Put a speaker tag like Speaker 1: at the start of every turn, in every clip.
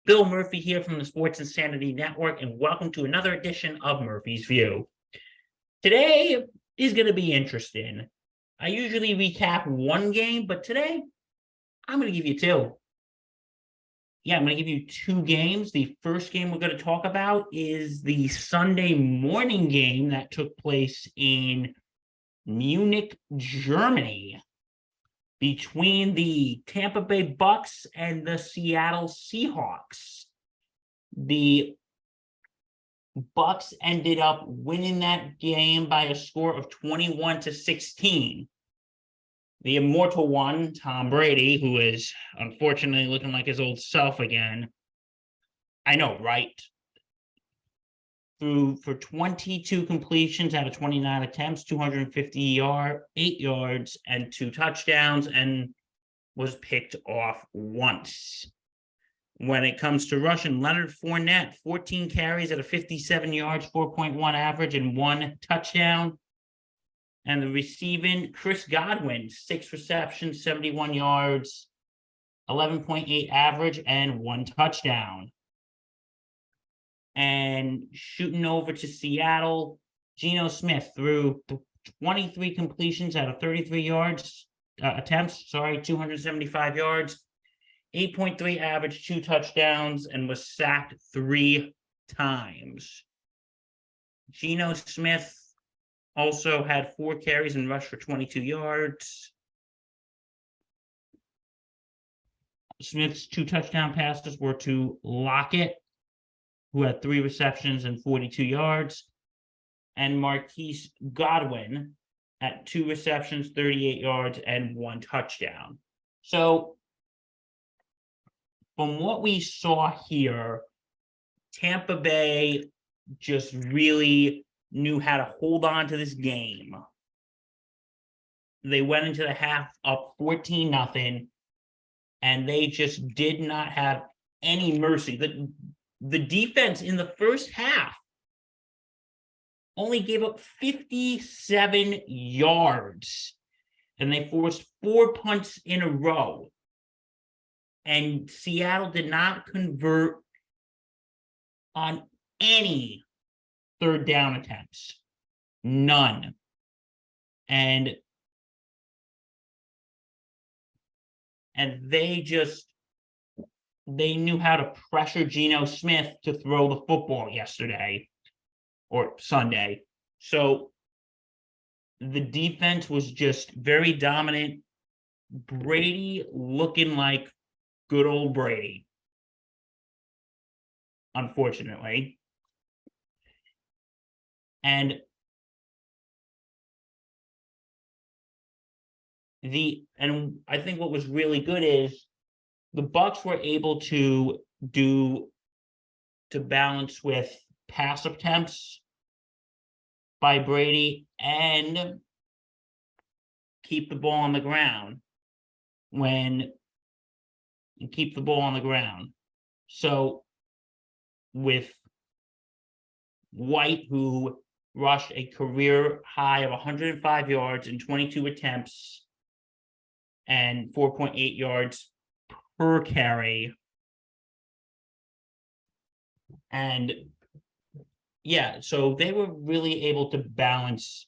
Speaker 1: Bill Murphy here from the Sports Insanity Network, and welcome to another edition of Murphy's View. Today is going to be interesting. I usually recap one game, but today I'm going to give you two. Yeah, I'm going to give you two games. The first game we're going to talk about is the Sunday morning game that took place in Munich, Germany, between the Tampa Bay Bucks and the Seattle Seahawks. The Bucks ended up winning that game by a score of 21-16. The immortal one, Tom Brady, who is unfortunately looking like his old self again. I know, right? Threw for 22 completions out of 29 attempts, 8 yards, and 2 touchdowns, and was picked off once. When it comes to rushing, Leonard Fournette, 14 carries at a 57 yards, 4.1 average, and 1 touchdown. And the receiving, Chris Godwin, 6 receptions, 71 yards, 11.8 average, and 1 touchdown. And shooting over to Seattle, Geno Smith threw 23 completions out of 33 yards, attempts, 275 yards, 8.3 average, 2 touchdowns, and was sacked 3 times. Geno Smith also had 4 carries and rushed for 22 yards. Smith's 2 touchdown passes were to Lockett, who had 3 receptions and 42 yards, and Marquise Godwin at 2 receptions, 38 yards, and 1 touchdown. So, from what we saw here, Tampa Bay just really knew how to hold on to this game. They went into the half up 14-0, and they just did not have any mercy. The defense in the first half only gave up 57 yards, and they forced 4 punts in a row. And Seattle did not convert on any third down attempts. None. And they knew how to pressure Geno Smith to throw the football yesterday or Sunday. So the defense was just very dominant. Brady looking like good old Brady, unfortunately. And I think what was really good is the Bucks were able to balance with pass attempts by Brady and keep the ball on the ground So with White, who rushed a career high of 105 yards in 22 attempts and 4.8 yards per carry. And yeah, so they were really able to balance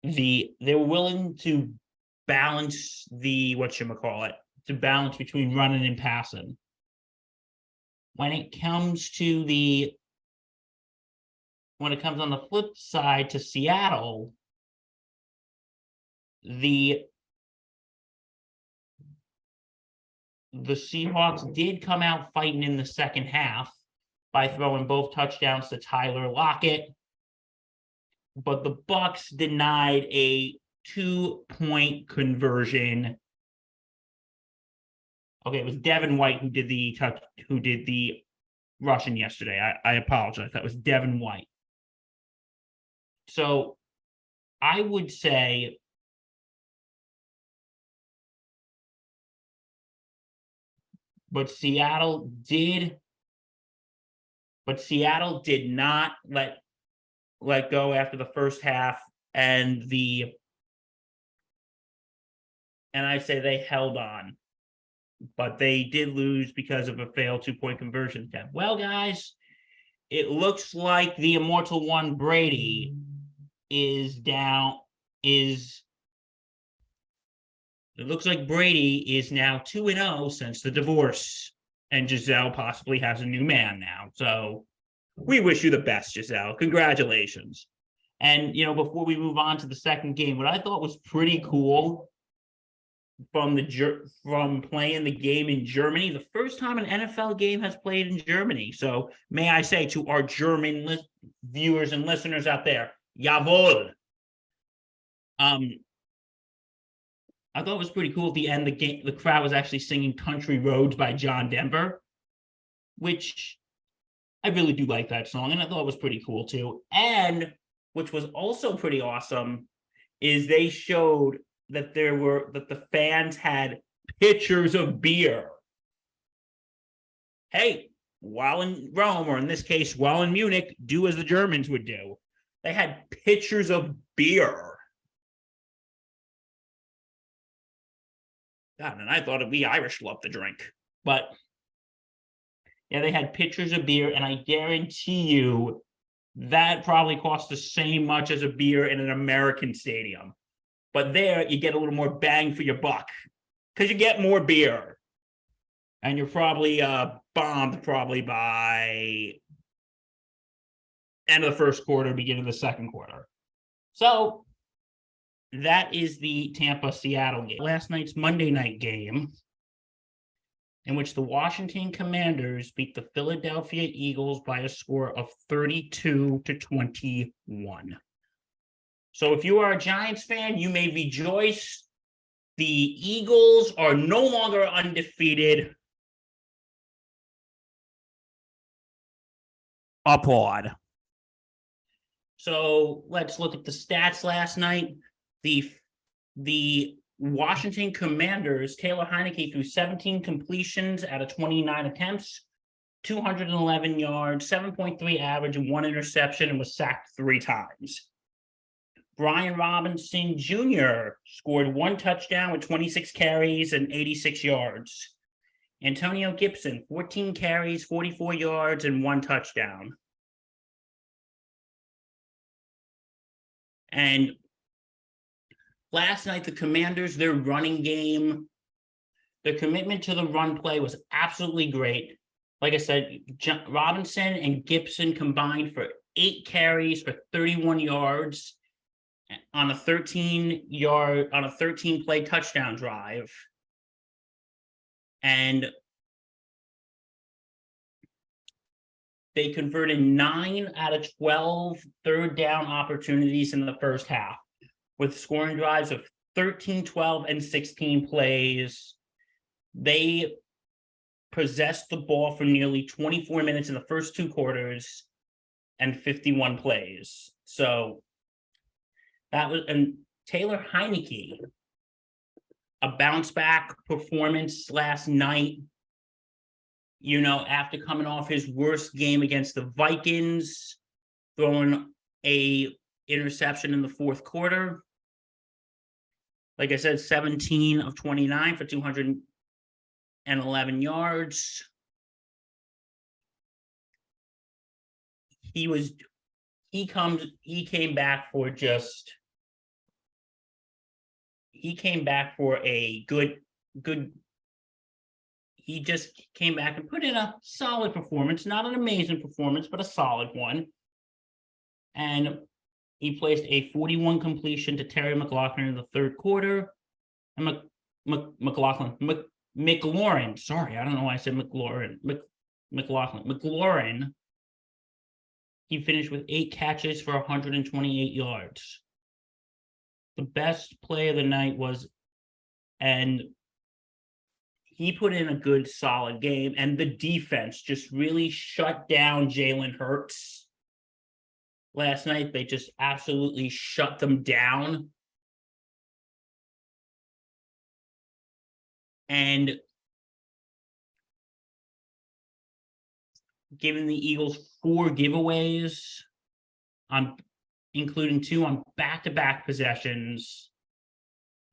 Speaker 1: they were willing to balance to balance between running and passing. When it comes on the flip side to Seattle, the Seahawks did come out fighting in the second half by throwing both touchdowns to Tyler Lockett, but the Bucks denied a 2-point conversion. Okay, it was Devin White who did the rushing yesterday. I apologize. That was Devin White. So I would say But Seattle did not let go after the first half, and I say they held on. but they did lose because of a failed 2-point conversion attempt. Well, guys, it looks like the immortal one, Brady, is down. It looks like Brady is now 2-0 since the divorce, and Giselle possibly has a new man now. So we wish you the best, Giselle. Congratulations. And, before we move on to the second game, what I thought was pretty cool from playing the game in Germany, the first time an NFL game has played in Germany. So may I say to our German viewers and listeners out there, jawohl. I thought it was pretty cool at the end. The crowd was actually singing "Country Roads" by John Denver, which I really do like that song, and I thought it was pretty cool too. And which was also pretty awesome is they showed that the fans had pitchers of beer. Hey, while in Rome, or in this case, while in Munich, do as the Germans would do. They had pitchers of beer. God, and I thought we Irish loved to drink. But yeah, they had pitchers of beer, and I guarantee you that probably cost the same much as a beer in an American stadium. But there, you get a little more bang for your buck because you get more beer. And you're probably bombed by end of the first quarter, beginning of the second quarter. So that is the Tampa-Seattle game. Last night's Monday night game, in which the Washington Commanders beat the Philadelphia Eagles by a score of 32-21. So if you are a Giants fan, you may rejoice. The Eagles are no longer undefeated. Applaud. So let's look at the stats last night. The Washington Commanders, Taylor Heineke threw 17 completions out of 29 attempts, 211 yards, 7.3 average, and 1 interception, and was sacked 3 times. Brian Robinson Jr. scored 1 touchdown with 26 carries and 86 yards. Antonio Gibson, 14 carries, 44 yards, and 1 touchdown. And last night, the Commanders, their running game, their commitment to the run play was absolutely great. Like I said, Robinson and Gibson combined for 8 carries for 31 yards on a 13-play touchdown drive. And they converted 9 out of 12 third down opportunities in the first half, with scoring drives of 13, 12, and 16 plays. They possessed the ball for nearly 24 minutes in the first 2 quarters and 51 plays. So that was, and Taylor Heineke, a bounce back performance last night, after coming off his worst game against the Vikings, throwing a interception in the fourth quarter. Like I said, 17 of 29 for 211 yards. He came back for a good, he just came back and put in a solid performance, not an amazing performance, but a solid one. And he placed a 41 completion to Terry McLaurin in the third quarter. And McLaurin, sorry, I don't know why I said McLaurin. McLaurin, he finished with 8 catches for 128 yards. The best play of the night and he put in a good, solid game, and the defense just really shut down Jalen Hurts. Last night, they just absolutely shut them down. And giving the Eagles 4 giveaways, including 2 on back-to-back possessions.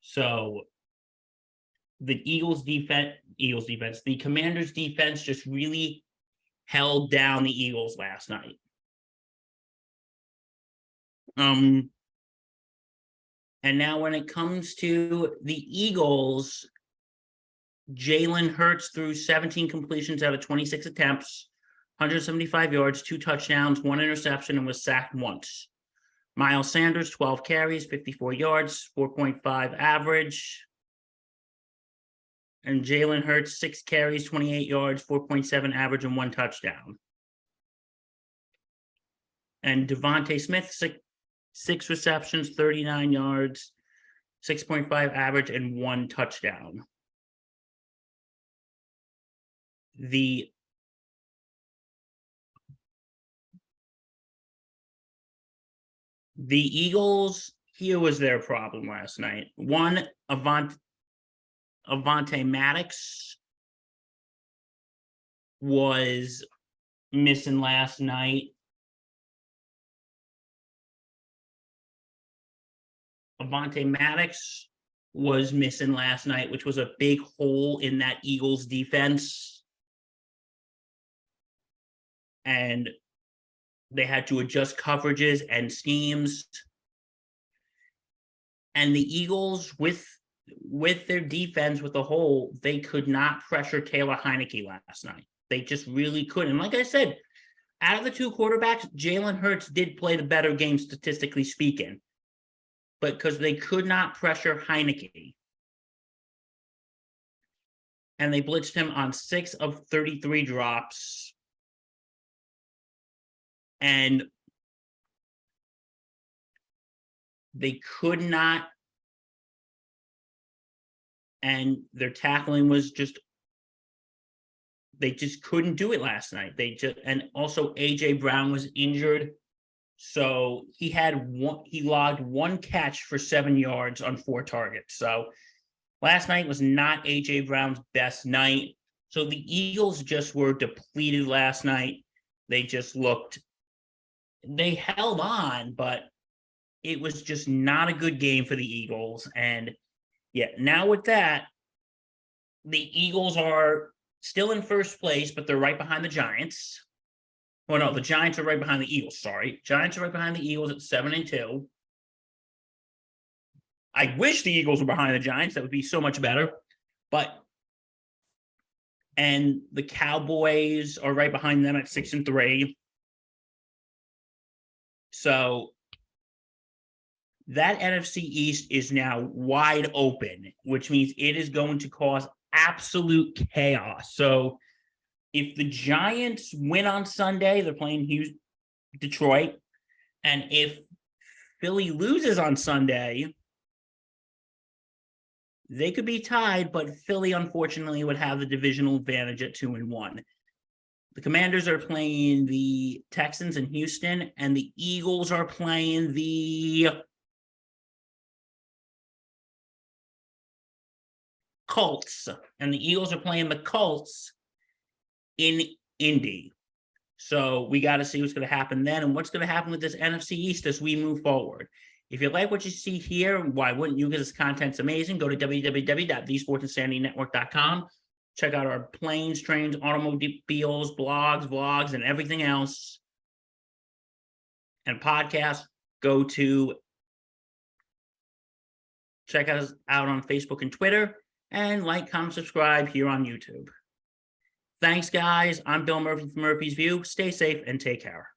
Speaker 1: So the the Commanders defense just really held down the Eagles last night. And now when it comes to the Eagles, Jalen Hurts threw 17 completions out of 26 attempts, 175 yards, 2 touchdowns, 1 interception, and was sacked once. Miles Sanders, 12 carries, 54 yards, 4.5 average. And Jalen Hurts, 6 carries, 28 yards, 4.7 average, and 1 touchdown. And Devontae Smith, 6 receptions, 39 yards, 6.5 average, and 1 touchdown. The Eagles, here was their problem last night. One, Avonte Maddox was missing last night. Avonte Maddox was missing last night, which was a big hole in that Eagles defense. And they had to adjust coverages and schemes. And the Eagles, with their defense, with the hole, they could not pressure Taylor Heinicke last night. They just really couldn't. Like I said, out of the 2 quarterbacks, Jalen Hurts did play the better game, statistically speaking. But because they could not pressure Heinicke. And they blitzed him on 6 of 33 drops. And they could not, and their tackling was just, they just couldn't do it last night. And also AJ Brown was injured. So he logged 1 catch for 7 yards on 4 targets. So last night was not AJ Brown's best night. So the Eagles just were depleted last night. They held on, but it was just not a good game for the Eagles. And yeah, now with that, the Eagles are still in first place, but they're right behind the Giants. Well, no, the Giants are right behind the Eagles, sorry. Giants are right behind the Eagles at 7-2. I wish the Eagles were behind the Giants. That would be so much better. And the Cowboys are right behind them at 6-3. So that NFC East is now wide open, which means it is going to cause absolute chaos. So if the Giants win on Sunday, they're playing Detroit. And if Philly loses on Sunday, they could be tied, but Philly, unfortunately, would have the divisional advantage at 2-1. The Commanders are playing the Texans in Houston, and the Eagles are playing the Colts. And the Eagles are playing the Colts in Indy. So we got to see what's going to happen then and what's going to happen with this NFC East as we move forward. If you like what you see here, why wouldn't you? Because this content's amazing. Go to www.thesportsinsanitynetwork.com. Check out our planes, trains, automobiles, blogs, vlogs, and everything else. And podcasts. Go to check us out on Facebook and Twitter. And like, comment, subscribe here on YouTube. Thanks, guys. I'm Bill Murphy from Murphy's View. Stay safe and take care.